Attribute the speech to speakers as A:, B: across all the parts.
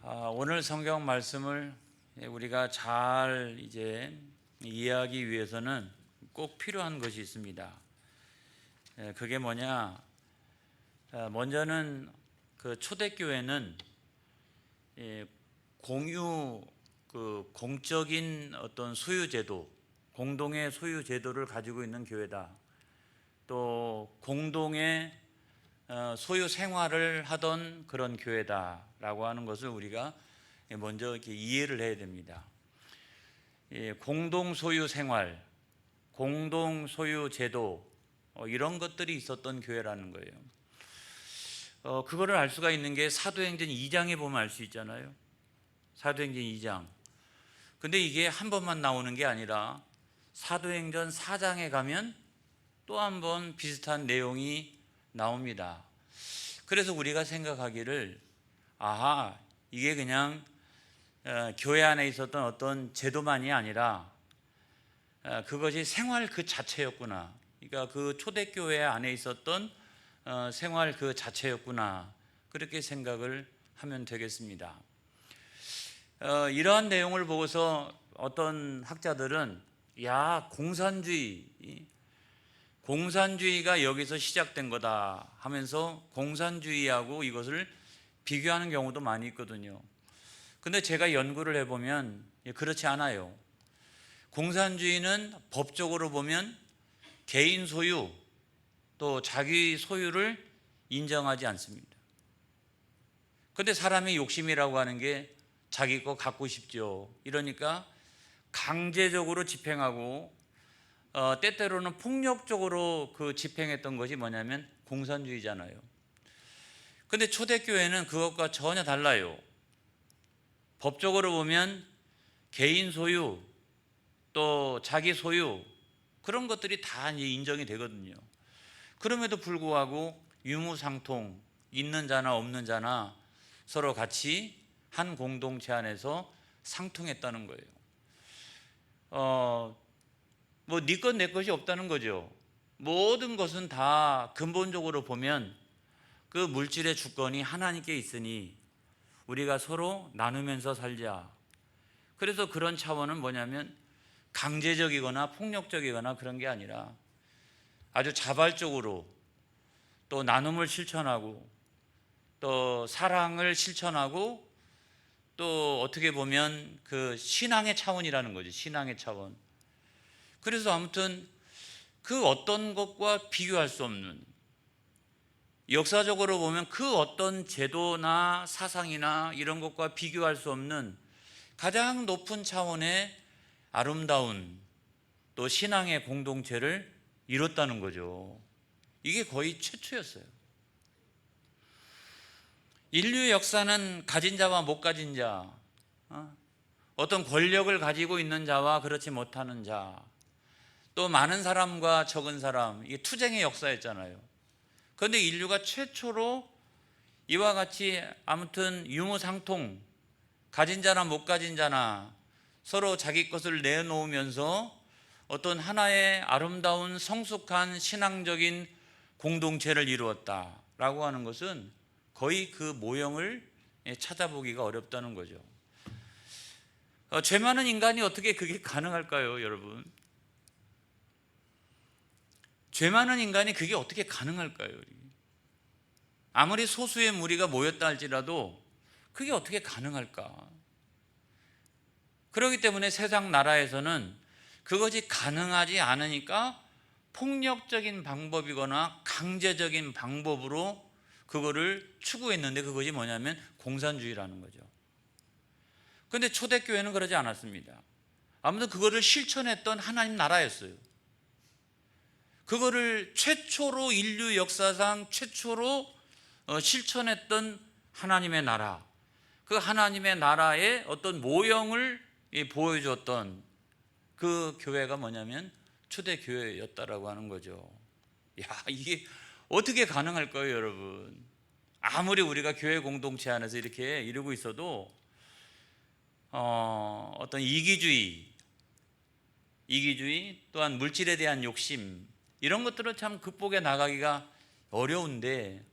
A: 오늘 성경 말씀을 우리가 잘 이해하기 위해서는 꼭 필요한 것이 있습니다. 그게 뭐냐? 먼저는 그 초대교회는 공적인 어떤 소유제도, 공동의 소유제도를 가지고 있는 교회다. 또 공동의 소유 생활을 하던 그런 교회다라고 하는 것을 우리가 먼저 이렇게 이해를 해야 됩니다. 공동 소유 생활, 공동 소유 제도 이런 것들이 있었던 교회라는 거예요. 그거를 알 수가 있는 게 사도행전 2장에 보면 알 수 있잖아요. 사도행전 2장. 근데 이게 한 번만 나오는 게 아니라 사도행전 4장에 가면 또 한 번 비슷한 내용이 나옵니다. 그래서 우리가 생각하기를 이게 그냥 교회 안에 있었던 어떤 제도만이 아니라 그것이 생활 그 자체였구나. 그러니까 그 초대교회 안에 있었던 생활 그 자체였구나. 그렇게 생각을 하면 되겠습니다. 이러한 내용을 보고서 어떤 학자들은 공산주의가 여기서 시작된 거다 하면서 공산주의하고 이것을 비교하는 경우도 많이 있거든요. 근데 제가 연구를 해보면 그렇지 않아요. 공산주의는 법적으로 보면 개인 소유 또 자기 소유를 인정하지 않습니다. 근데 사람의 욕심이라고 하는 게 자기 거 갖고 싶죠. 이러니까 강제적으로 집행하고 때때로는 폭력적으로 그 집행했던 것이 뭐냐면 공산주의잖아요. 근데 초대교회는 그것과 전혀 달라요. 법적으로 보면 개인 소유 또 자기 소유 그런 것들이 다 인정이 되거든요. 그럼에도 불구하고 유무상통, 있는 자나 없는 자나 서로 같이 한 공동체 안에서 상통했다는 거예요. 네 것 내 것이 없다는 거죠. 모든 것은 다 근본적으로 보면 그 물질의 주권이 하나님께 있으니 우리가 서로 나누면서 살자. 그래서 그런 차원은 뭐냐면 강제적이거나 폭력적이거나 그런 게 아니라 아주 자발적으로 또 나눔을 실천하고 또 사랑을 실천하고 또 어떻게 보면 그 신앙의 차원이라는 거죠. 신앙의 차원. 그래서 아무튼 그 어떤 것과 비교할 수 없는, 역사적으로 보면 그 어떤 제도나 사상이나 이런 것과 비교할 수 없는 가장 높은 차원의 아름다운 또 신앙의 공동체를 이뤘다는 거죠. 이게 거의 최초였어요. 인류 역사는 가진 자와 못 가진 자, 어떤 권력을 가지고 있는 자와 그렇지 못하는 자, 또 많은 사람과 적은 사람, 이게 투쟁의 역사였잖아요. 그런데 인류가 최초로 이와 같이 아무튼 유무상통, 가진 자나 못 가진 자나 서로 자기 것을 내놓으면서 어떤 하나의 아름다운 성숙한 신앙적인 공동체를 이루었다라고 하는 것은 거의 그 모형을 찾아보기가 어렵다는 거죠. 죄 많은 인간이 어떻게 그게 가능할까요, 여러분? 죄 많은 인간이 그게 어떻게 가능할까요? 아무리 소수의 무리가 모였다 할지라도 그게 어떻게 가능할까? 그렇기 때문에 세상 나라에서는 그것이 가능하지 않으니까 폭력적인 방법이거나 강제적인 방법으로 그거를 추구했는데 그것이 뭐냐면 공산주의라는 거죠. 그런데 초대교회는 그러지 않았습니다. 아무튼 그거를 실천했던 하나님 나라였어요. 그거를 최초로 인류 역사상 최초로 실천했던 하나님의 나라, 그 하나님의 나라의 어떤 모형을 보여줬던 그 교회가 뭐냐면 초대교회였다라고 하는 거죠. 이게 어떻게 가능할까요, 여러분? 아무리 우리가 교회 공동체 안에서 이렇게 이루고 있어도 어떤 이기주의 또한 물질에 대한 욕심 이런 것들을 참 극복해 나가기가 어려운데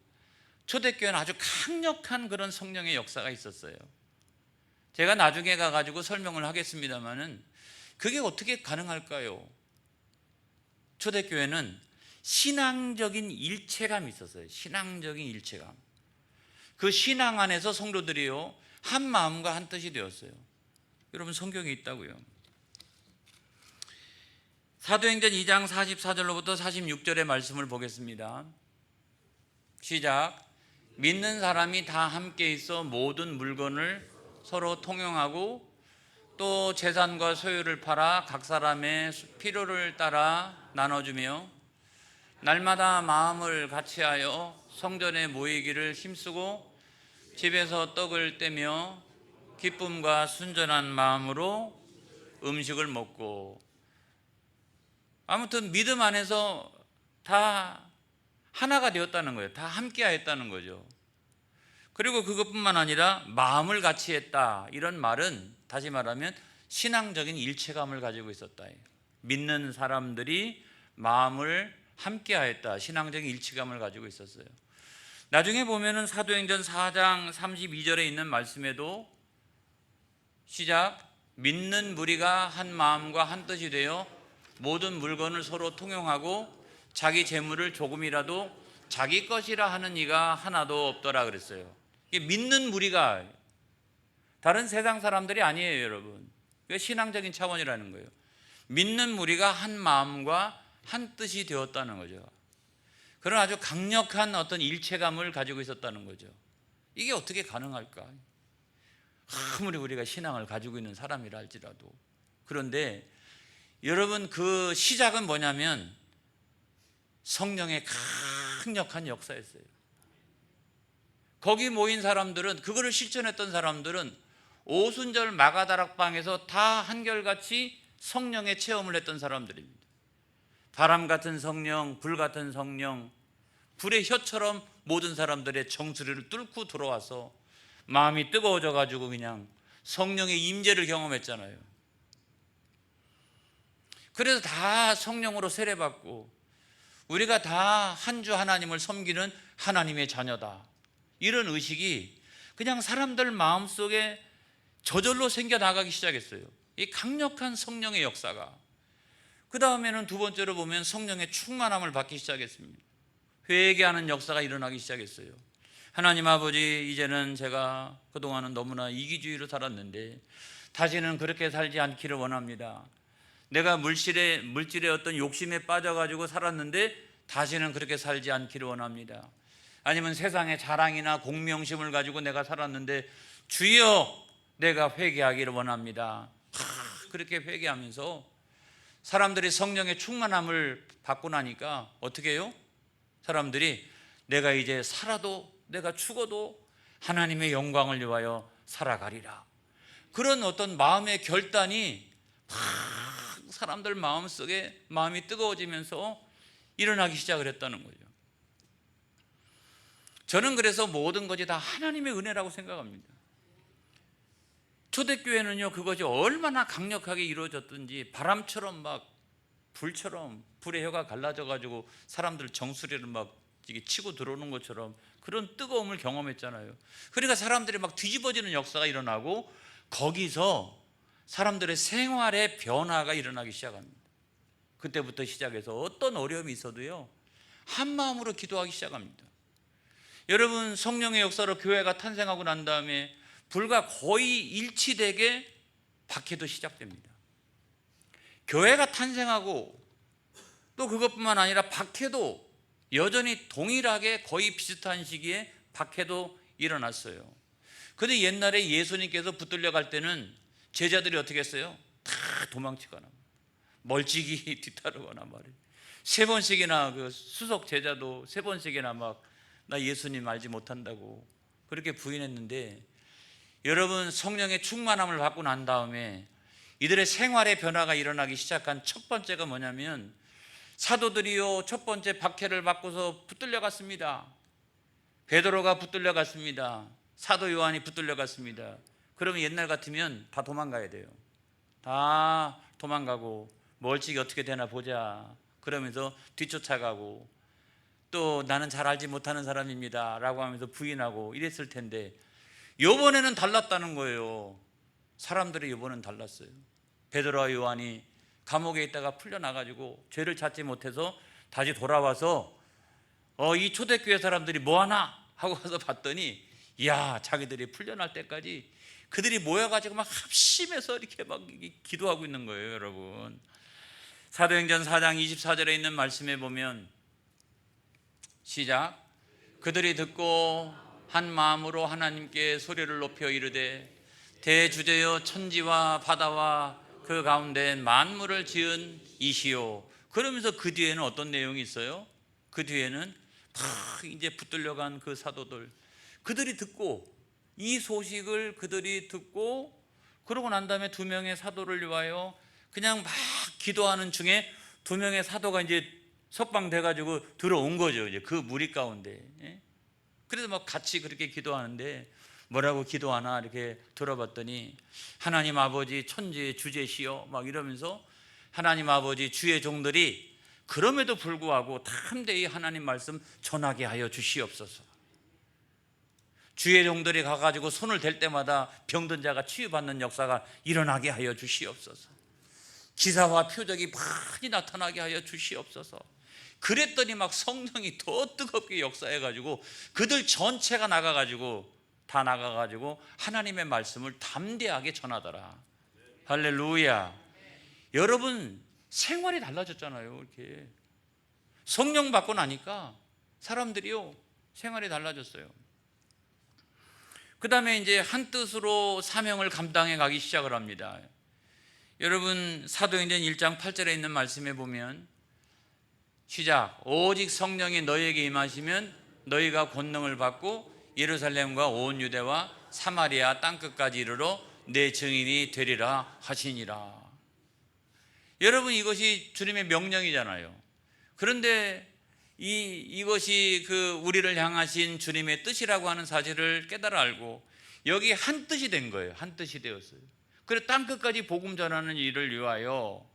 A: 초대교회는 아주 강력한 그런 성령의 역사가 있었어요. 제가 나중에 가가지고 설명을 하겠습니다마는 그게 어떻게 가능할까요? 초대교회는 신앙적인 일체감이 있었어요. 신앙적인 일체감. 그 신앙 안에서 성도들이요, 한 마음과 한 뜻이 되었어요. 여러분, 성경에 있다고요. 사도행전 2장 44절로부터 46절의 말씀을 보겠습니다. 시작. 믿는 사람이 다 함께 있어 모든 물건을 서로 통용하고 또 재산과 소유를 팔아 각 사람의 필요를 따라 나눠주며 날마다 마음을 같이하여 성전에 모이기를 힘쓰고 집에서 떡을 떼며 기쁨과 순전한 마음으로 음식을 먹고, 아무튼 믿음 안에서 다 하나가 되었다는 거예요. 다 함께 하였다는 거죠. 그리고 그것뿐만 아니라 마음을 같이 했다. 이런 말은 다시 말하면 신앙적인 일체감을 가지고 있었다. 믿는 사람들이 마음을 함께 하였다. 신앙적인 일체감을 가지고 있었어요. 나중에 보면은 사도행전 4장 32절에 있는 말씀에도 시작. 믿는 무리가 한 마음과 한 뜻이 되어 모든 물건을 서로 통용하고 자기 재물을 조금이라도 자기 것이라 하는 이가 하나도 없더라 그랬어요. 이게 믿는 무리가, 다른 세상 사람들이 아니에요, 여러분. 이게 신앙적인 차원이라는 거예요. 믿는 무리가 한 마음과 한 뜻이 되었다는 거죠. 그런 아주 강력한 어떤 일체감을 가지고 있었다는 거죠. 이게 어떻게 가능할까? 아무리 우리가 신앙을 가지고 있는 사람이라 할지라도. 그런데 여러분, 그 시작은 뭐냐면 성령의 강력한 역사였어요. 거기 모인 사람들은, 그거를 실천했던 사람들은 오순절 마가다락방에서 다 한결같이 성령의 체험을 했던 사람들입니다. 바람 같은 성령, 불 같은 성령, 불의 혀처럼 모든 사람들의 정수리를 뚫고 들어와서 마음이 뜨거워져 가지고 그냥 성령의 임재를 경험했잖아요. 그래서 다 성령으로 세례받고 우리가 다 한 주 하나님을 섬기는 하나님의 자녀다, 이런 의식이 그냥 사람들 마음속에 저절로 생겨나가기 시작했어요. 이 강력한 성령의 역사가. 그 다음에는 두 번째로 보면 성령의 충만함을 받기 시작했습니다. 회개하는 역사가 일어나기 시작했어요. 하나님 아버지, 이제는 제가 그동안은 너무나 이기주의로 살았는데 다시는 그렇게 살지 않기를 원합니다. 내가 물질의 어떤 욕심에 빠져가지고 살았는데 다시는 그렇게 살지 않기를 원합니다. 아니면 세상의 자랑이나 공명심을 가지고 내가 살았는데 주여, 내가 회개하기를 원합니다. 그렇게 회개하면서 사람들이 성령의 충만함을 받고 나니까 어떻게 해요? 사람들이 내가 이제 살아도, 내가 죽어도 하나님의 영광을 위하여 살아가리라, 그런 어떤 마음의 결단이 막 사람들 마음속에 마음이 뜨거워지면서 일어나기 시작을 했다는 거죠. 저는 그래서 모든 것이 다 하나님의 은혜라고 생각합니다. 초대교회는요, 그것이 얼마나 강력하게 이루어졌든지 바람처럼 막 불처럼 불의 혀가 갈라져 가지고 사람들 정수리를 막 치고 들어오는 것처럼 그런 뜨거움을 경험했잖아요. 그러니까 사람들이 막 뒤집어지는 역사가 일어나고 거기서 사람들의 생활의 변화가 일어나기 시작합니다. 그때부터 시작해서 어떤 어려움이 있어도요, 한 마음으로 기도하기 시작합니다. 여러분, 성령의 역사로 교회가 탄생하고 난 다음에 불과 거의 일치되게 박해도 시작됩니다. 교회가 탄생하고 또 그것뿐만 아니라 박해도 여전히 동일하게 거의 비슷한 시기에 박해도 일어났어요. 그런데 옛날에 예수님께서 붙들려 갈 때는 제자들이 어떻게 했어요? 다 도망치거나 멀찍이 뒤따르거나 말이에요. 세 번씩이나 그 수석 제자도 세 번씩이나 막 나 예수님 알지 못한다고 그렇게 부인했는데, 여러분, 성령의 충만함을 받고 난 다음에 이들의 생활의 변화가 일어나기 시작한 첫 번째가 뭐냐면, 사도들이요, 첫 번째 박해를 받고서 붙들려 갔습니다. 베드로가 붙들려 갔습니다. 사도 요한이 붙들려 갔습니다. 그러면 옛날 같으면 다 도망가야 돼요. 다 도망가고 멀찍이 어떻게 되나 보자 그러면서 뒤쫓아가고, 또 나는 잘 알지 못하는 사람입니다 라고 하면서 부인하고 이랬을 텐데, 요번에는 달랐다는 거예요. 사람들의 여부는 달랐어요. 베드로와 요한이 감옥에 있다가 풀려나가지고 죄를 찾지 못해서 다시 돌아와서 이 초대교회 사람들이 뭐하나 하고 가서 봤더니, 이야, 자기들이 풀려날 때까지 그들이 모여가지고 막 합심해서 이렇게 막 기도하고 있는 거예요. 여러분, 사도행전 4장 24절에 있는 말씀에 보면, 시작. 그들이 듣고 한 마음으로 하나님께 소리를 높여 이르되, 대주제여 천지와 바다와 그 가운데 만물을 지은 이시오. 그러면서 그 뒤에는 어떤 내용이 있어요? 그 뒤에는 막 이제 붙들려간 그 사도들, 그들이 듣고, 이 소식을 그들이 듣고, 그러고 난 다음에 두 명의 사도를 위하여 그냥 막 기도하는 중에 두 명의 사도가 이제 석방돼가지고 들어온 거죠. 이제 그 무리 가운데. 그래서 막 같이 그렇게 기도하는데, 뭐라고 기도하나 이렇게 들어봤더니, 하나님 아버지 천지의 주제시여 막 이러면서, 하나님 아버지 주의 종들이 그럼에도 불구하고 담대히 하나님 말씀 전하게 하여 주시옵소서. 주의 종들이 가가지고 손을 댈 때마다 병든 자가 치유받는 역사가 일어나게 하여 주시옵소서. 기사와 표적이 많이 나타나게 하여 주시옵소서. 그랬더니 막 성령이 더 뜨겁게 역사해가지고 그들 전체가 다 나가가지고 하나님의 말씀을 담대하게 전하더라. 할렐루야. 여러분, 생활이 달라졌잖아요. 이렇게 성령 받고 나니까 사람들이요, 생활이 달라졌어요. 그 다음에 이제 한 뜻으로 사명을 감당해 가기 시작을 합니다. 여러분, 사도행전 1장 8절에 있는 말씀에 보면, 시작. 오직 성령이 너희에게 임하시면 너희가 권능을 받고 예루살렘과 온 유대와 사마리아 땅끝까지 이르러 내 증인이 되리라 하시니라. 여러분, 이것이 주님의 명령이잖아요. 그런데 이것이 우리를 향하신 주님의 뜻이라고 하는 사실을 깨달아 알고 여기 한 뜻이 된 거예요. 한 뜻이 되었어요. 그래서 땅끝까지 복음 전하는 일을 위하여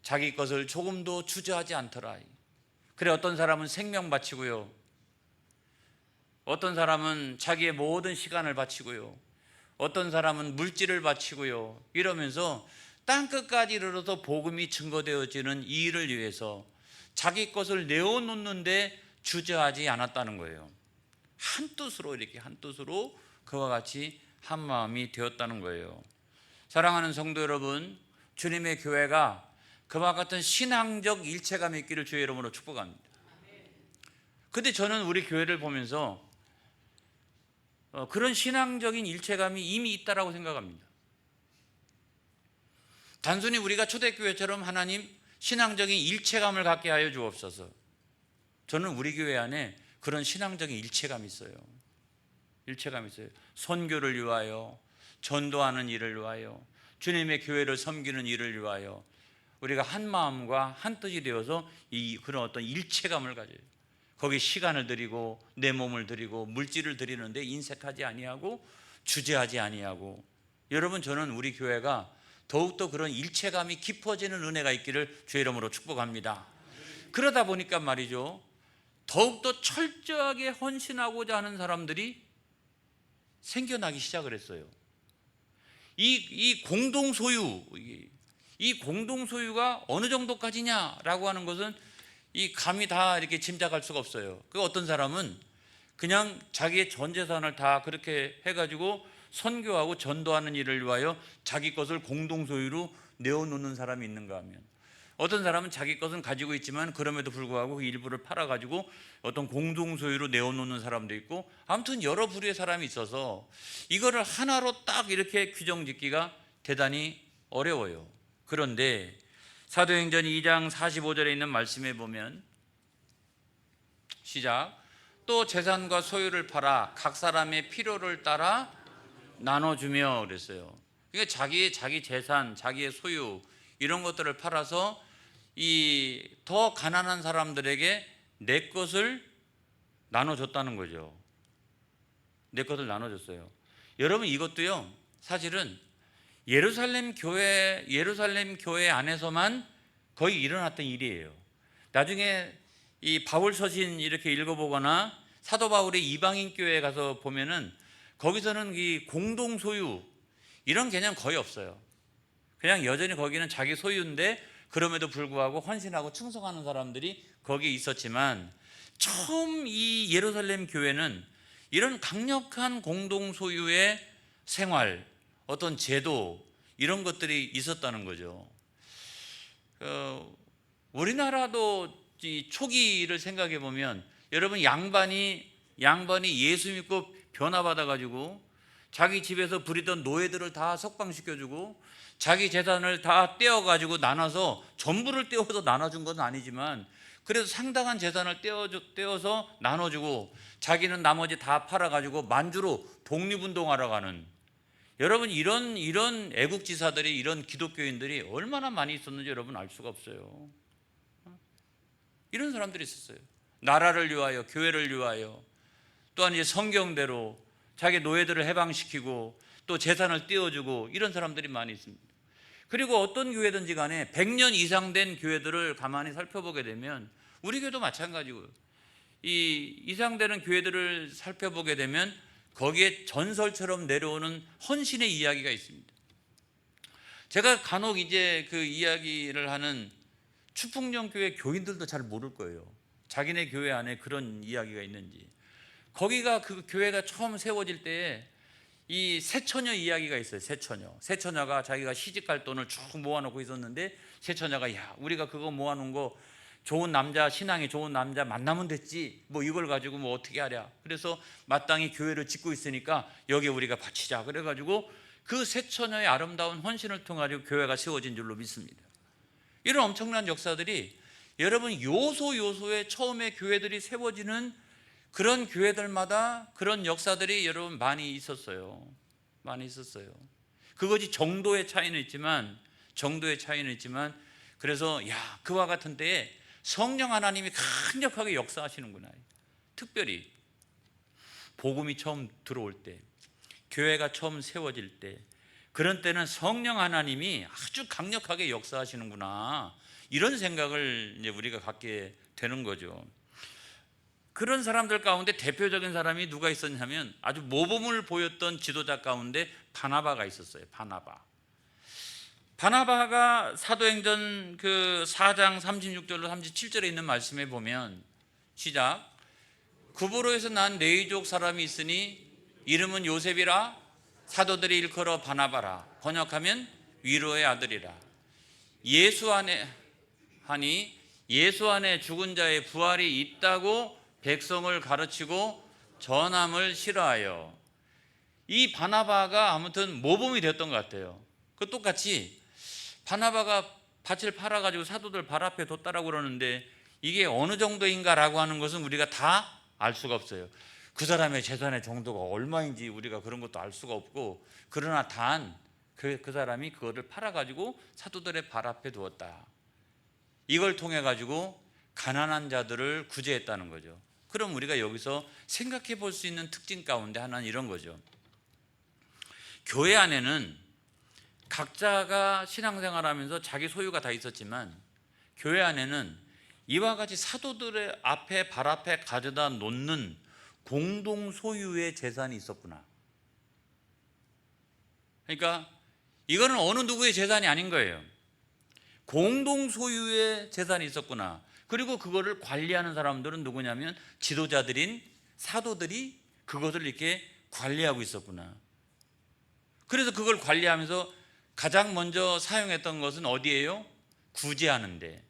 A: 자기 것을 조금도 주저하지 않더라. 그래, 어떤 사람은 생명 바치고요, 어떤 사람은 자기의 모든 시간을 바치고요, 어떤 사람은 물질을 바치고요, 이러면서 땅끝까지 이르러서 복음이 증거되어지는 이 일을 위해서 자기 것을 내어놓는데 주저하지 않았다는 거예요. 한 뜻으로, 이렇게 한 뜻으로 그와 같이 한 마음이 되었다는 거예요. 사랑하는 성도 여러분, 주님의 교회가 그와 같은 신앙적 일체감이 있기를 주의 이름으로 축복합니다. 근데 저는 우리 교회를 보면서 그런 신앙적인 일체감이 이미 있다라고 생각합니다. 단순히 우리가 초대교회처럼 하나님 신앙적인 일체감을 갖게 하여 주옵소서. 저는 우리 교회 안에 그런 신앙적인 일체감이 있어요. 일체감이 있어요. 선교를 위하여, 전도하는 일을 위하여, 주님의 교회를 섬기는 일을 위하여 우리가 한 마음과 한 뜻이 되어서 그런 어떤 일체감을 가져요. 거기 시간을 들이고 내 몸을 들이고 물질을 들이는데 인색하지 아니하고 주저하지 아니하고. 여러분, 저는 우리 교회가 더욱더 그런 일체감이 깊어지는 은혜가 있기를 주의 이름으로 축복합니다. 그러다 보니까 말이죠, 더욱더 철저하게 헌신하고자 하는 사람들이 생겨나기 시작을 했어요. 이 공동소유, 이 공동소유가 어느 정도까지냐라고 하는 것은 이 감이 다 이렇게 짐작할 수가 없어요. 그 어떤 사람은 그냥 자기의 전 재산을 다 그렇게 해가지고 선교하고 전도하는 일을 위하여 자기 것을 공동소유로 내어놓는 사람이 있는가 하면, 어떤 사람은 자기 것은 가지고 있지만 그럼에도 불구하고 그 일부를 팔아가지고 어떤 공동소유로 내어놓는 사람도 있고, 아무튼 여러 부류의 사람이 있어서 이거를 하나로 딱 이렇게 규정짓기가 대단히 어려워요. 그런데 사도행전 2장 45절에 있는 말씀에 보면, 시작. 또 재산과 소유를 팔아 각 사람의 필요를 따라 나눠주며 그랬어요. 그러니까 자기 재산, 자기의 소유 이런 것들을 팔아서 이 더 가난한 사람들에게 내 것을 나눠줬다는 거죠. 내 것을 나눠줬어요. 여러분, 이것도요, 사실은 예루살렘 교회 안에서만 거의 일어났던 일이에요. 나중에 이 바울 서신 이렇게 읽어보거나 사도 바울의 이방인 교회에 가서 보면은 거기서는 이 공동 소유, 이런 개념 거의 없어요. 그냥 여전히 거기는 자기 소유인데 그럼에도 불구하고 헌신하고 충성하는 사람들이 거기에 있었지만, 처음 이 예루살렘 교회는 이런 강력한 공동 소유의 생활, 어떤 제도, 이런 것들이 있었다는 거죠. 우리나라도 이 초기를 생각해 보면, 여러분 양반이 예수 믿고 변화받아 가지고 자기 집에서 부리던 노예들을 다 석방시켜주고 자기 재산을 다 떼어가지고 나눠서, 전부를 떼어서 나눠준 건 아니지만 그래도 상당한 재산을 떼어서 나눠주고 자기는 나머지 다 팔아가지고 만주로 독립운동하러 가는, 여러분 이런 애국지사들이, 이런 기독교인들이 얼마나 많이 있었는지 여러분 알 수가 없어요. 이런 사람들이 있었어요. 나라를 위하여, 교회를 위하여, 또한 이제 성경대로 자기 노예들을 해방시키고 또 재산을 떼어주고, 이런 사람들이 많이 있습니다. 그리고 어떤 교회든지 간에 100년 이상 된 교회들을 가만히 살펴보게 되면, 우리 교회도 마찬가지고요. 이 이상되는 교회들을 살펴보게 되면 거기에 전설처럼 내려오는 헌신의 이야기가 있습니다. 제가 간혹 이제 그 이야기를 하는 추풍령 교회 교인들도 잘 모를 거예요. 자기네 교회 안에 그런 이야기가 있는지. 거기가, 그 교회가 처음 세워질 때에 이 새처녀 이야기가 있어요. 새처녀가 자기가 시집갈 돈을 쭉 모아놓고 있었는데, 새처녀가 야, 우리가 그거 모아놓은 거 좋은 남자, 신앙이 좋은 남자 만나면 됐지, 뭐 이걸 가지고 뭐 어떻게 하랴. 그래서 마땅히 교회를 짓고 있으니까 여기 우리가 바치자. 그래가지고 그 새처녀의 아름다운 헌신을 통해 교회가 세워진 줄로 믿습니다. 이런 엄청난 역사들이, 여러분 요소에 처음에 교회들이 세워지는 그런 교회들마다 그런 역사들이 여러분 많이 있었어요. 그것이 정도의 차이는 있지만, 그래서 야, 그와 같은 때에 성령 하나님이 강력하게 역사하시는구나. 특별히 복음이 처음 들어올 때, 교회가 처음 세워질 때, 그런 때는 성령 하나님이 아주 강력하게 역사하시는구나, 이런 생각을 이제 우리가 갖게 되는 거죠. 그런 사람들 가운데 대표적인 사람이 누가 있었냐면, 아주 모범을 보였던 지도자 가운데 바나바가 있었어요. 바나바가 사도행전 그 4장 36절로 37절에 있는 말씀에 보면, 시작. 구브로에서 난 레위족 사람이 있으니 이름은 요셉이라, 사도들이 일컬어 바나바라, 번역하면 위로의 아들이라. 예수 안에 죽은 자의 부활이 있다고 백성을 가르치고 전함을 싫어하여. 이 바나바가 아무튼 모범이 됐던 것 같아요. 그 똑같이 바나바가 밭을 팔아가지고 사도들 발 앞에 뒀다라고 그러는데, 이게 어느 정도인가라고 하는 것은 우리가 다 알 수가 없어요. 그 사람의 재산의 정도가 얼마인지 우리가 그런 것도 알 수가 없고, 그러나 단 그 사람이 그거를 팔아가지고 사도들의 발 앞에 두었다. 이걸 통해 가지고 가난한 자들을 구제했다는 거죠. 그럼 우리가 여기서 생각해 볼 수 있는 특징 가운데 하나는 이런 거죠. 교회 안에는 각자가 신앙생활하면서 자기 소유가 다 있었지만, 교회 안에는 이와 같이 사도들의 앞에, 발 앞에 가져다 놓는 공동 소유의 재산이 있었구나. 그러니까 이거는 어느 누구의 재산이 아닌 거예요. 공동 소유의 재산이 있었구나. 그리고 그거를 관리하는 사람들은 누구냐면 지도자들인 사도들이 그것을 이렇게 관리하고 있었구나. 그래서 그걸 관리하면서 가장 먼저 사용했던 것은 어디예요? 구제하는데,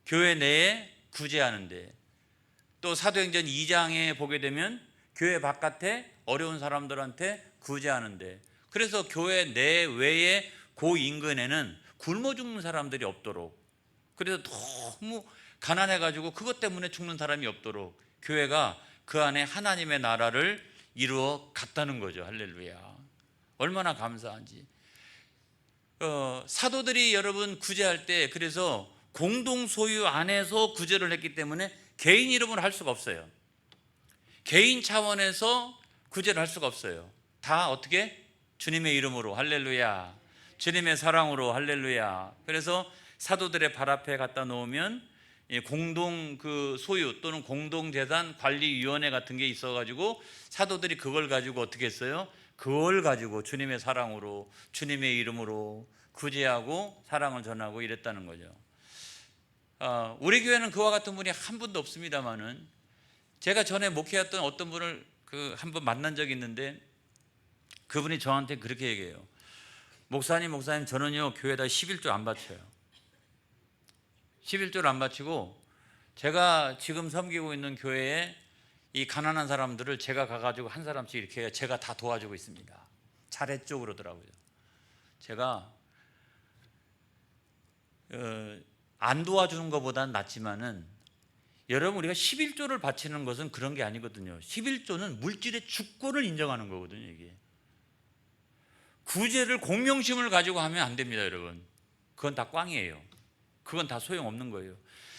A: 교회 내에 구제하는데, 또 사도행전 2장에 보게 되면 교회 바깥에 어려운 사람들한테 구제하는데, 그래서 교회 내외에 그 인근에는 굶어 죽는 사람들이 없도록, 그래서 너무 가난해가지고 그것 때문에 죽는 사람이 없도록 교회가 그 안에 하나님의 나라를 이루어 갔다는 거죠. 할렐루야. 얼마나 감사한지. 사도들이 여러분 구제할 때, 그래서 공동 소유 안에서 구제를 했기 때문에 개인 이름으로 할 수가 없어요. 개인 차원에서 구제를 할 수가 없어요. 다 어떻게? 주님의 이름으로. 할렐루야. 주님의 사랑으로. 할렐루야. 그래서 사도들의 발 앞에 갖다 놓으면 공동 그 소유 또는 공동 재산 관리위원회 같은 게 있어가지고 사도들이 그걸 가지고 어떻게 했어요? 그걸 가지고 주님의 사랑으로, 주님의 이름으로 구제하고 사랑을 전하고 이랬다는 거죠. 우리 교회는 그와 같은 분이 한 분도 없습니다만은, 제가 전에 목회했던 어떤 분을 한 번 만난 적이 있는데, 그분이 저한테 그렇게 얘기해요. 목사님, 저는요 교회에다 11조 안 바쳐요. 11조를 안 바치고 제가 지금 섬기고 있는 교회에 이 가난한 사람들을 제가 가가지고 한 사람씩 이렇게 제가 다 도와주고 있습니다. 잘했죠 그러더라고요. 제가 안 도와주는 것보다는 낫지만은, 여러분 우리가 11조를 바치는 것은 그런 게 아니거든요. 11조는 물질의 주권을 인정하는 거거든요. 이게 구제를 공명심을 가지고 하면 안 됩니다, 여러분. 그건 다 꽝이에요. 그건 다 소용없는 거예요.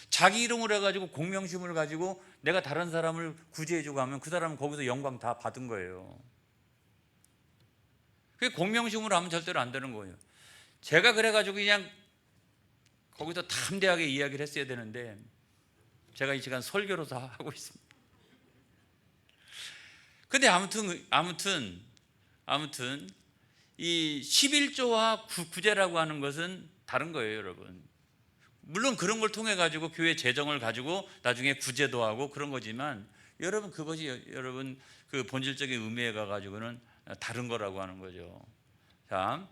A: 자기 이름으로 해가지고 공명심을 가지고 내가 다른 사람을 구제해주고 하면 그 사람은 거기서 영광 다 받은 거예요. 그게 공명심으로 하면 절대로 안 되는 거예요. 제가 그래가지고 그냥 거기서 담대하게 이야기를 했어야 되는데, 제가 이 시간 설교로서 하고 있습니다. 근데 아무튼 이 11조와 구제라고 하는 것은 다른 거예요, 여러분. 물론 그런 걸 통해 가지고 교회 재정을 가지고 나중에 구제도 하고 그런 거지만, 여러분 그것이 여러분 그 본질적인 의미에 가 가지고는 다른 거라고 하는 거죠. 자,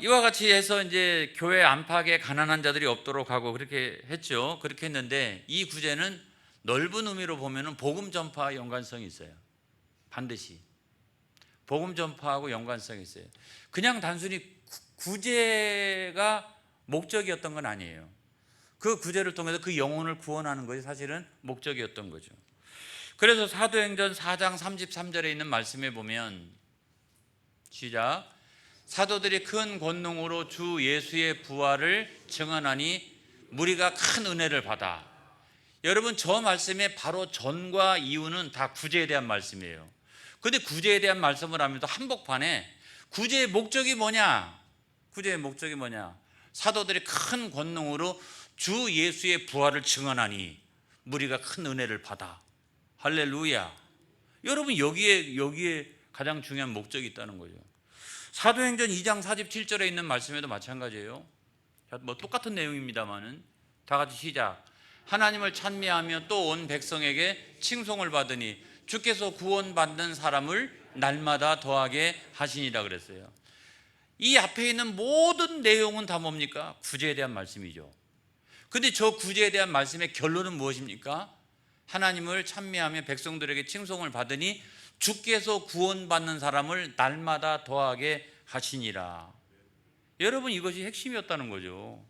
A: 이와 같이 해서 이제 교회 안팎에 가난한 자들이 없도록 하고 그렇게 했죠. 그렇게 했는데, 이 구제는 넓은 의미로 보면은 복음 전파와 연관성이 있어요. 반드시 복음 전파하고 연관성이 있어요. 그냥 단순히 구제가 목적이었던 건 아니에요. 그 구제를 통해서 그 영혼을 구원하는 것이 사실은 목적이었던 거죠. 그래서 사도행전 4장 33절에 있는 말씀에 보면, 시작, 사도들이 큰 권능으로 주 예수의 부활을 증언하니 무리가 큰 은혜를 받아. 여러분 저 말씀의 바로 전과 이후는 다 구제에 대한 말씀이에요. 그런데 구제에 대한 말씀을 하면서 한복판에 구제의 목적이 뭐냐? 구제의 목적이 뭐냐? 사도들이 큰 권능으로 주 예수의 부활을 증언하니 무리가 큰 은혜를 받아. 할렐루야. 여러분 여기에 가장 중요한 목적이 있다는 거죠. 사도행전 2장 47절에 있는 말씀에도 마찬가지예요. 뭐 똑같은 내용입니다만은 다 같이 시작. 하나님을 찬미하며 또 온 백성에게 칭송을 받으니 주께서 구원받는 사람을 날마다 더하게 하시니라 그랬어요. 이 앞에 있는 모든 내용은 다 뭡니까? 구제에 대한 말씀이죠. 근데 저 구제에 대한 말씀의 결론은 무엇입니까? 하나님을 찬미하며 백성들에게 칭송을 받으니 주께서 구원받는 사람을 날마다 더하게 하시니라. 여러분 이것이 핵심이었다는 거죠.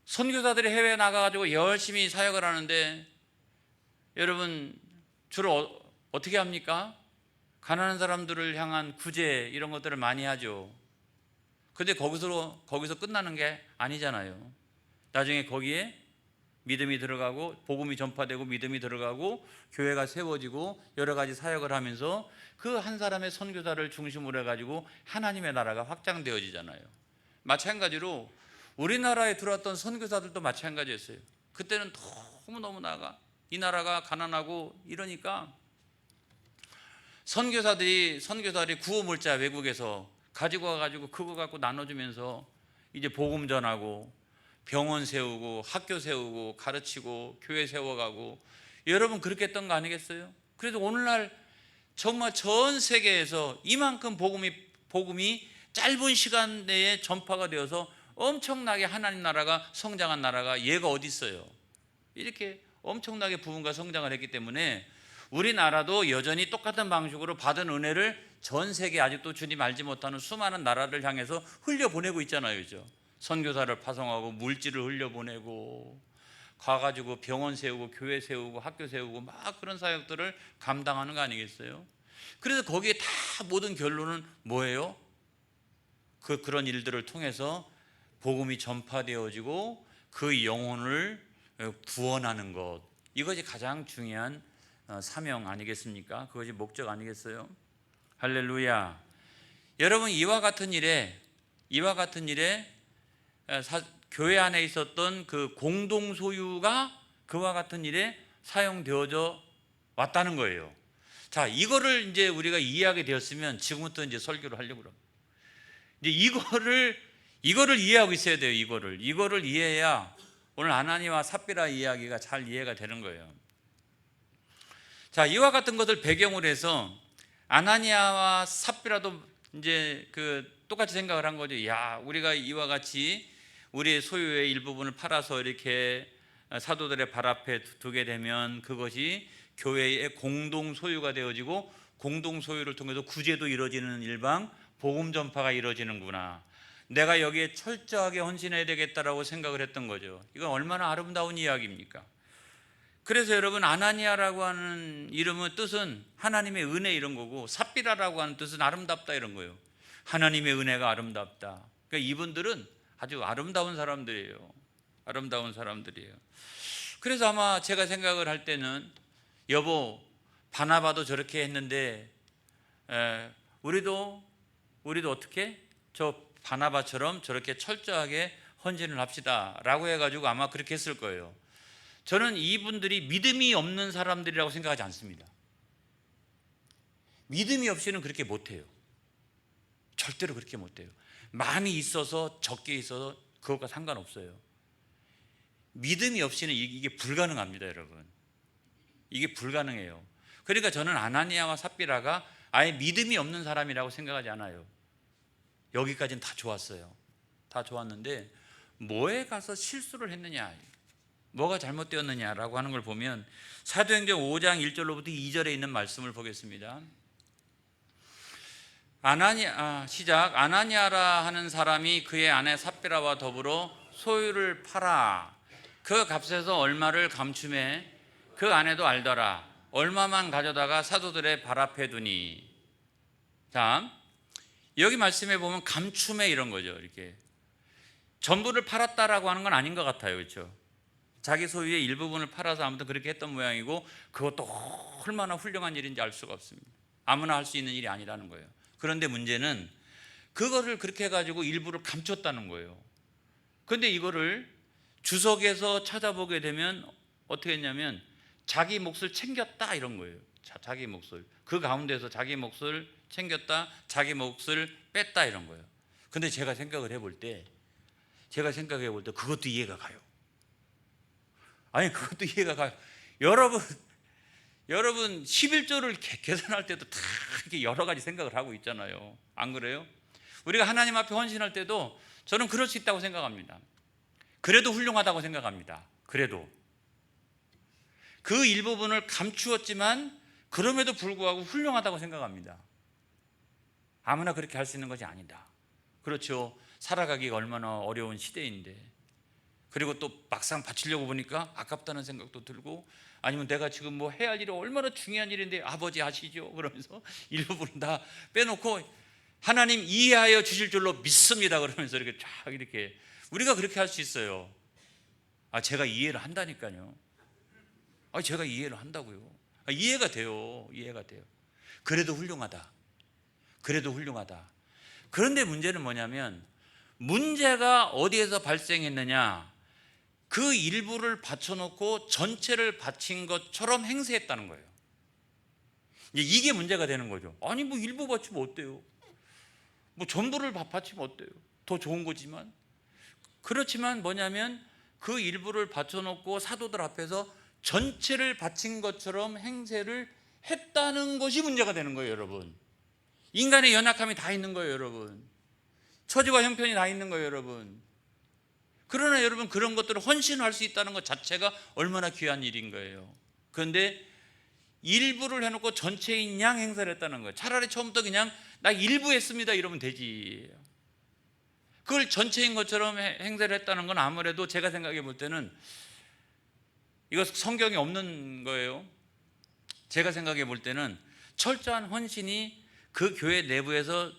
A: 선교사들이 해외에 나가가지고 열심히 사역을 하는데, 여러분 주로 어떻게 합니까? 가난한 사람들을 향한 구제 이런 것들을 많이 하죠. 근데 거기서 끝나는 게 아니잖아요. 나중에 거기에 믿음이 들어가고 복음이 전파되고 믿음이 들어가고 교회가 세워지고 여러 가지 사역을 하면서 그 한 사람의 선교사를 중심으로 해가지고 하나님의 나라가 확장되어지잖아요. 마찬가지로 우리나라에 들어왔던 선교사들도 마찬가지였어요. 그때는 너무너무 이 나라가 가난하고 이러니까 선교사들이 구호물자 외국에서 가지고 와가지고 그거 갖고 나눠주면서 이제 복음 전하고 병원 세우고 학교 세우고 가르치고 교회 세워가고, 여러분 그렇게 했던 거 아니겠어요? 그래서 오늘날 정말 전 세계에서 이만큼 복음이 짧은 시간 내에 전파가 되어서 엄청나게 하나님 나라가 성장한 나라가 얘가 어디 있어요? 이렇게 엄청나게 부흥과 성장을 했기 때문에 우리나라도 여전히 똑같은 방식으로 받은 은혜를 전 세계 아직도 주님 알지 못하는 수많은 나라를 향해서 흘려보내고 있잖아요. 그죠? 선교사를 파송하고 물질을 흘려보내고 가가지고 병원 세우고 교회 세우고 학교 세우고 막 그런 사역들을 감당하는 거 아니겠어요? 그래서 거기에 다 모든 결론은 뭐예요? 그런 일들을 통해서 복음이 전파되어지고 그 영혼을 구원하는 것, 이것이 가장 중요한 사명 아니겠습니까? 그것이 목적 아니겠어요? 할렐루야. 여러분 이와 같은 일에 교회 안에 있었던 그 공동 소유가 그와 같은 일에 사용되어져 왔다는 거예요. 자, 이거를 이제 우리가 이해하게 되었으면 지금부터 이제 설교를 하려고 그럽니다. 이제 이거를 이해하고 있어야 돼요. 이거를 이해해야 오늘 아나니와 삽비라 이야기가 잘 이해가 되는 거예요. 자, 이와 같은 것을 배경으로 해서 아나니아와 삽비라도 이제 똑같이 생각을 한 거죠. 야, 우리가 이와 같이 우리의 소유의 일부분을 팔아서 이렇게 사도들의 발 앞에 두게 되면 그것이 교회의 공동 소유가 되어지고 공동 소유를 통해서 구제도 이루어지는 일방 복음 전파가 이루어지는구나. 내가 여기에 철저하게 헌신해야 되겠다라고 생각을 했던 거죠. 이건 얼마나 아름다운 이야기입니까? 그래서 여러분, 아나니아라고 하는 이름의 뜻은 하나님의 은혜 이런 거고, 삽비라라고 하는 뜻은 아름답다 이런 거예요. 하나님의 은혜가 아름답다. 그러니까 이분들은 아주 아름다운 사람들이에요. 아름다운 사람들이에요. 그래서 아마 제가 생각을 할 때는, 여보, 바나바도 저렇게 했는데 우리도 어떻게 저 바나바처럼 저렇게 철저하게 헌신을 합시다 라고 해가지고 아마 그렇게 했을 거예요. 저는 이분들이 믿음이 없는 사람들이라고 생각하지 않습니다. 믿음이 없이는 그렇게 못해요. 절대로 그렇게 못해요. 많이 있어서 적게 있어서 그것과 상관없어요. 믿음이 없이는 이게 불가능합니다, 여러분. 이게 불가능해요. 그러니까 저는 아나니아와 삽비라가 아예 믿음이 없는 사람이라고 생각하지 않아요. 여기까지는 다 좋았어요. 다 좋았는데 뭐에 가서 실수를 했느냐, 뭐가 잘못되었느냐라고 하는 걸 보면 사도행전 5장 1절로부터 2절에 있는 말씀을 보겠습니다. 시작. 아나니아라 하는 사람이 그의 아내 삽비라와 더불어 소유를 팔아 그 값에서 얼마를 감춤해 그 아내도 알더라. 얼마만 가져다가 사도들의 발 앞에 두니. 자, 여기 말씀에 보면 감춤해 이런 거죠. 이렇게 전부를 팔았다라고 하는 건 아닌 것 같아요. 그렇죠? 자기 소유의 일부분을 팔아서 아무튼 그렇게 했던 모양이고, 그것도 얼마나 훌륭한 일인지 알 수가 없습니다. 아무나 할 수 있는 일이 아니라는 거예요. 그런데 문제는 그거를 그렇게 해가지고 일부를 감췄다는 거예요. 그런데 이거를 주석에서 찾아보게 되면 어떻게 했냐면 자기 몫을 챙겼다 이런 거예요. 자기 몫을, 그 가운데서 자기 몫을 챙겼다, 자기 몫을 뺐다 이런 거예요. 근데 제가 생각해 볼 때 그것도 이해가 가요. 아니, 그것도 이해가 가요. 여러분 11조를 계산할 때도 다 이렇게 여러 가지 생각을 하고 있잖아요. 안 그래요? 우리가 하나님 앞에 헌신할 때도 저는 그럴 수 있다고 생각합니다. 그래도 훌륭하다고 생각합니다. 그래도 그 일부분을 감추었지만 그럼에도 불구하고 훌륭하다고 생각합니다. 아무나 그렇게 할 수 있는 것이 아니다. 그렇죠. 살아가기가 얼마나 어려운 시대인데, 그리고 또 막상 바치려고 보니까 아깝다는 생각도 들고, 아니면 내가 지금 뭐 해야 할 일이 얼마나 중요한 일인데 아버지 아시죠? 그러면서 일부분 다 빼놓고 하나님 이해하여 주실 줄로 믿습니다 그러면서 이렇게 쫙 이렇게 우리가 그렇게 할 수 있어요. 제가 이해를 한다니까요. 제가 이해를 한다고요. 이해가 돼요. 그래도 훌륭하다. 그런데 문제는 뭐냐면, 문제가 어디에서 발생했느냐, 그 일부를 바쳐놓고 전체를 바친 것처럼 행세했다는 거예요. 이게 문제가 되는 거죠. 아니, 뭐 일부 바치면 어때요? 뭐 전부를 바치면 어때요? 더 좋은 거지만. 그렇지만 뭐냐면 그 일부를 바쳐놓고 사도들 앞에서 전체를 바친 것처럼 행세를 했다는 것이 문제가 되는 거예요, 여러분. 인간의 연약함이 다 있는 거예요, 여러분. 처지와 형편이 다 있는 거예요, 여러분. 그러나 여러분, 그런 것들을 헌신할 수 있다는 것 자체가 얼마나 귀한 일인 거예요. 그런데 일부를 해놓고 전체인 양 행사를 했다는 거예요. 차라리 처음부터 그냥 나 일부 했습니다 이러면 되지. 그걸 전체인 것처럼 행사를 했다는 건 아무래도 제가 생각해 볼 때는 이거 성경에 없는 거예요. 제가 생각해 볼 때는 철저한 헌신이 그 교회 내부에서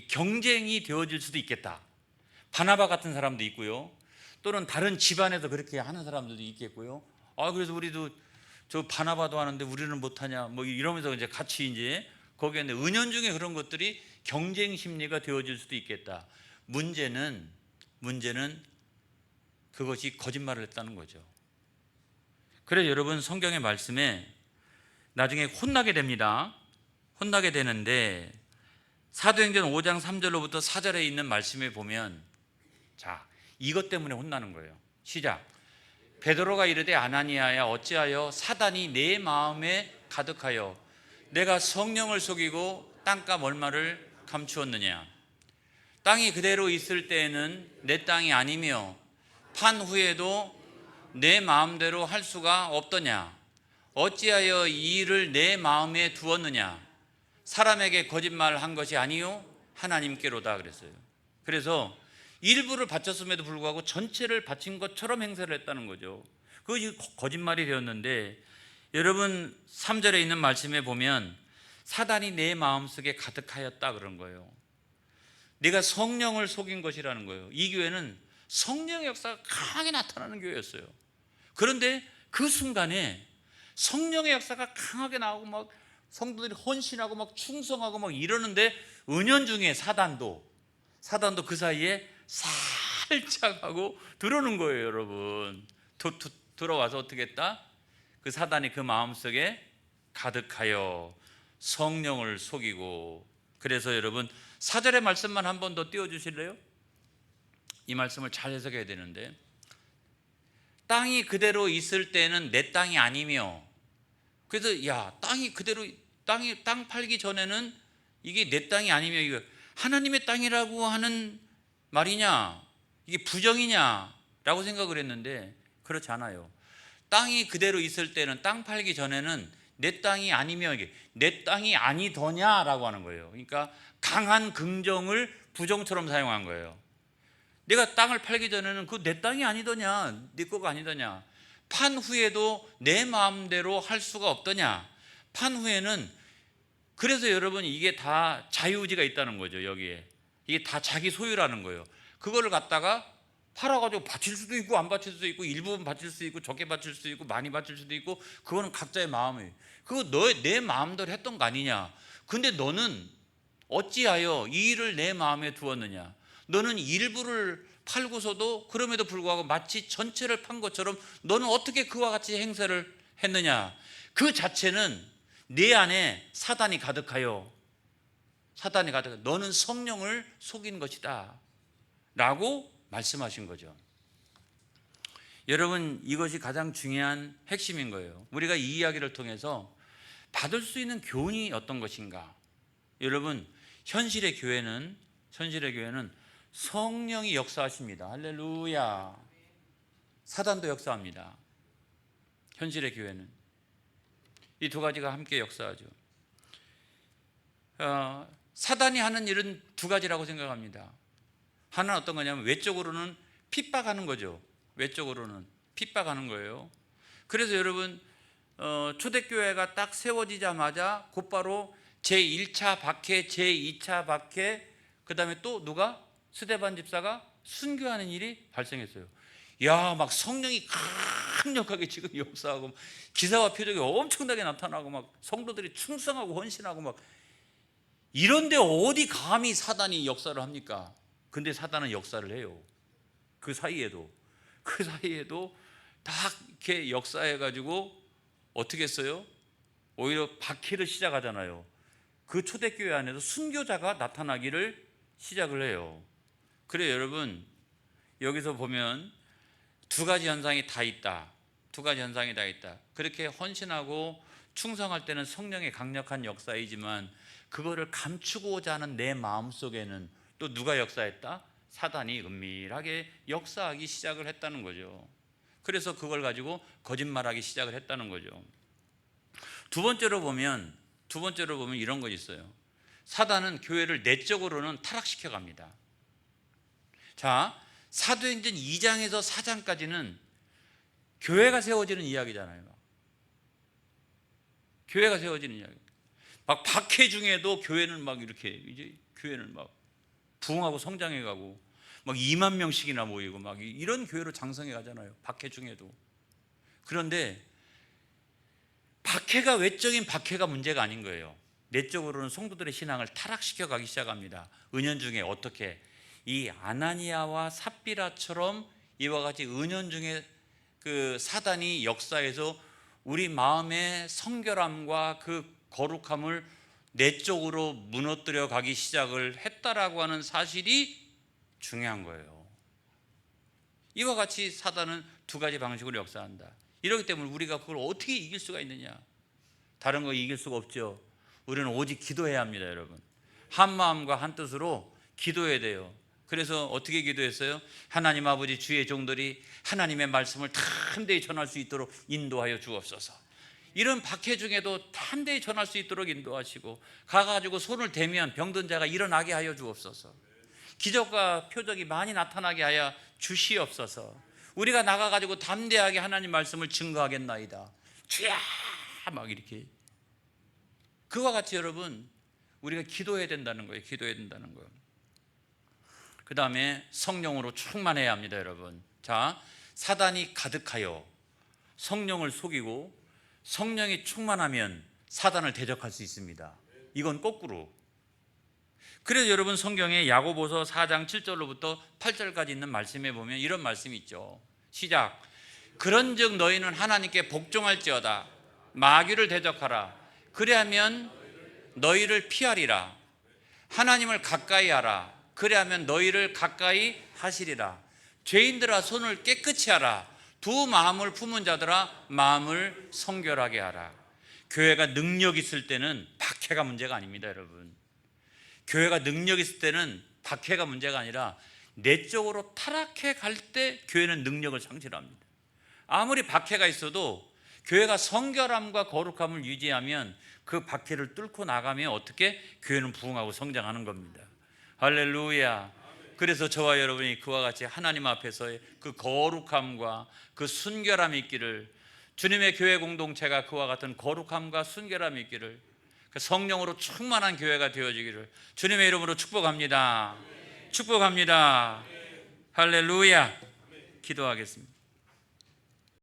A: 경쟁이 되어질 수도 있겠다. 바나바 같은 사람도 있고요. 또는 다른 집안에서 그렇게 하는 사람들도 있겠고요. 그래서 우리도 저 바나바도 하는데 우리는 못하냐, 뭐 이러면서 이제 같이 이제 거기에 은연중에 그런 것들이 경쟁 심리가 되어질 수도 있겠다. 문제는 그것이 거짓말을 했다는 거죠. 그래서 여러분, 성경의 말씀에 나중에 혼나게 됩니다. 혼나게 되는데 사도행전 5장 3절로부터 4절에 있는 말씀에 보면 자, 이것 때문에 혼나는 거예요. 시작. 베드로가 이르되 아나니아야 어찌하여 사단이 내 마음에 가득하여 내가 성령을 속이고 땅값 얼마를 감추었느냐. 땅이 그대로 있을 때에는 내 땅이 아니며 판 후에도 내 마음대로 할 수가 없더냐. 어찌하여 이 일을 내 마음에 두었느냐. 사람에게 거짓말한 것이 아니요 하나님께로다 그랬어요. 그래서 일부를 바쳤음에도 불구하고 전체를 바친 것처럼 행세를 했다는 거죠. 그것이 거짓말이 되었는데, 여러분 3절에 있는 말씀에 보면 사단이 내 마음속에 가득하였다 그런 거예요. 내가 성령을 속인 것이라는 거예요. 이 교회는 성령의 역사가 강하게 나타나는 교회였어요. 그런데 그 순간에 성령의 역사가 강하게 나오고 막 성도들이 헌신하고 막 충성하고 막 이러는데 은연중에 사단도 그 사이에 살짝 하고 들어오는 거예요. 여러분 들어와서 어떻게 했다? 그 사단이 그 마음속에 가득하여 성령을 속이고. 그래서 여러분 4절의 말씀만 한 번 더 띄워주실래요? 이 말씀을 잘 해석해야 되는데, 땅이 그대로 있을 때는 내 땅이 아니며, 그래서 야 땅이 그대로 땅 팔기 전에는 이게 내 땅이 아니며 이거 하나님의 땅이라고 하는 말이냐, 이게 부정이냐 라고 생각을 했는데 그렇지 않아요. 땅이 그대로 있을 때는, 땅 팔기 전에는 내 땅이 아니며 이게 내 땅이 아니더냐 라고 하는 거예요. 그러니까 강한 긍정을 부정처럼 사용한 거예요. 내가 땅을 팔기 전에는 그 내 땅이 아니더냐, 네 거가 아니더냐. 판 후에도 내 마음대로 할 수가 없더냐. 판 후에는, 그래서 여러분 이게 다 자유의지가 있다는 거죠. 여기에 이게 다 자기 소유라는 거예요. 그거를 갖다가 팔아가지고 바칠 수도 있고 안 바칠 수도 있고, 일부분 바칠 수도 있고 적게 바칠 수도 있고 많이 바칠 수도 있고, 그거는 각자의 마음이에요. 그거 내 마음대로 했던 거 아니냐. 근데 너는 어찌하여 이 일을 내 마음에 두었느냐. 너는 일부를 팔고서도 그럼에도 불구하고 마치 전체를 판 것처럼 너는 어떻게 그와 같이 행세를 했느냐. 그 자체는 내 안에 사단이 가득하여 너는 성령을 속인 것이다 라고 말씀하신 거죠. 여러분 이것이 가장 중요한 핵심인 거예요. 우리가 이 이야기를 통해서 받을 수 있는 교훈이 어떤 것인가. 여러분 현실의 교회는 성령이 역사하십니다. 할렐루야. 사단도 역사합니다. 현실의 교회는 이 두 가지가 함께 역사하죠. 사단이 하는 일은 두 가지라고 생각합니다. 하나는 어떤 거냐면 외적으로는 핍박하는 거죠. 외적으로는 핍박하는 거예요. 그래서 여러분 초대교회가 딱 세워지자마자 곧바로 제1차 박해, 제2차 박해, 그 다음에 또 누가? 스데반 집사가 순교하는 일이 발생했어요. 야, 막 성령이 강력하게 지금 역사하고 기사와 표적이 엄청나게 나타나고 막 성도들이 충성하고 헌신하고 막 이런데 어디 감히 사단이 역사를 합니까? 근데 사단은 역사를 해요. 그 사이에도 딱 이렇게 역사해가지고 어떻게 했어요? 오히려 박해를 시작하잖아요. 그 초대교회 안에서 순교자가 나타나기를 시작을 해요. 그래 여러분 여기서 보면 두 가지 현상이 다 있다. 그렇게 헌신하고 충성할 때는 성령의 강력한 역사이지만 그거를 감추고자 하는 내 마음속에는 또 누가 역사했다? 사단이 은밀하게 역사하기 시작을 했다는 거죠. 그래서 그걸 가지고 거짓말하기 시작을 했다는 거죠. 두 번째로 보면 이런 것이 있어요. 사단은 교회를 내적으로는 타락시켜 갑니다. 자, 사도행전 2장에서 4장까지는 교회가 세워지는 이야기잖아요. 교회가 세워지는 이야기. 막 박해 중에도 교회는 막 이렇게 이제 교회는 막 부흥하고 성장해 가고 막 2만 명씩이나 모이고 막 이런 교회로 장성해 가잖아요. 박해 중에도. 그런데 박해가 외적인 박해가 문제가 아닌 거예요. 내적으로는 성도들의 신앙을 타락시켜 가기 시작합니다. 은연중에 어떻게? 이 아나니아와 삽비라처럼 이와 같이 은연중에 그 사단이 역사에서 우리 마음의 성결함과 그 거룩함을 내적으로 무너뜨려 가기 시작을 했다라고 하는 사실이 중요한 거예요. 이와 같이 사단은 두 가지 방식으로 역사한다. 이렇기 때문에 우리가 그걸 어떻게 이길 수가 있느냐? 다른 거 이길 수가 없죠. 우리는 오직 기도해야 합니다, 여러분. 한 마음과 한 뜻으로 기도해야 돼요. 그래서 어떻게 기도했어요? 하나님 아버지, 주의 종들이 하나님의 말씀을 담대히 전할 수 있도록 인도하여 주옵소서. 이런 박해 중에도 담대히 전할 수 있도록 인도하시고, 가가지고 손을 대면 병든 자가 일어나게 하여 주옵소서. 기적과 표적이 많이 나타나게 하여 주시옵소서. 우리가 나가가지고 담대하게 하나님 말씀을 증거하겠나이다. 주야! 막 이렇게. 그와 같이 여러분, 우리가 기도해야 된다는 거예요. 기도해야 된다는 거예요. 그 다음에 성령으로 충만해야 합니다, 여러분. 자, 사단이 가득하여 성령을 속이고 성령이 충만하면 사단을 대적할 수 있습니다. 이건 거꾸로. 그래서 여러분, 성경에 야고보서 4장 7절로부터 8절까지 있는 말씀에 보면 이런 말씀이 있죠. 시작. 그런즉 너희는 하나님께 복종할지어다. 마귀를 대적하라. 그리하면 너희를 피하리라. 하나님을 가까이 하라. 그리하면 너희를 가까이 하시리라. 죄인들아, 손을 깨끗이 하라. 두 마음을 품은 자들아, 마음을 성결하게 하라. 교회가 능력 있을 때는 박해가 문제가 아닙니다, 여러분. 교회가 능력 있을 때는 박해가 문제가 아니라 내적으로 타락해 갈 때 교회는 능력을 상실합니다. 아무리 박해가 있어도 교회가 성결함과 거룩함을 유지하면 그 박해를 뚫고 나가면 어떻게? 교회는 부흥하고 성장하는 겁니다. 할렐루야. 그래서 저와 여러분이 그와 같이 하나님 앞에서의 그 거룩함과 그 순결함이 있기를, 주님의 교회 공동체가 그와 같은 거룩함과 순결함이 있기를, 그 성령으로 충만한 교회가 되어지기를 주님의 이름으로 축복합니다. 축복합니다. 할렐루야. 기도하겠습니다.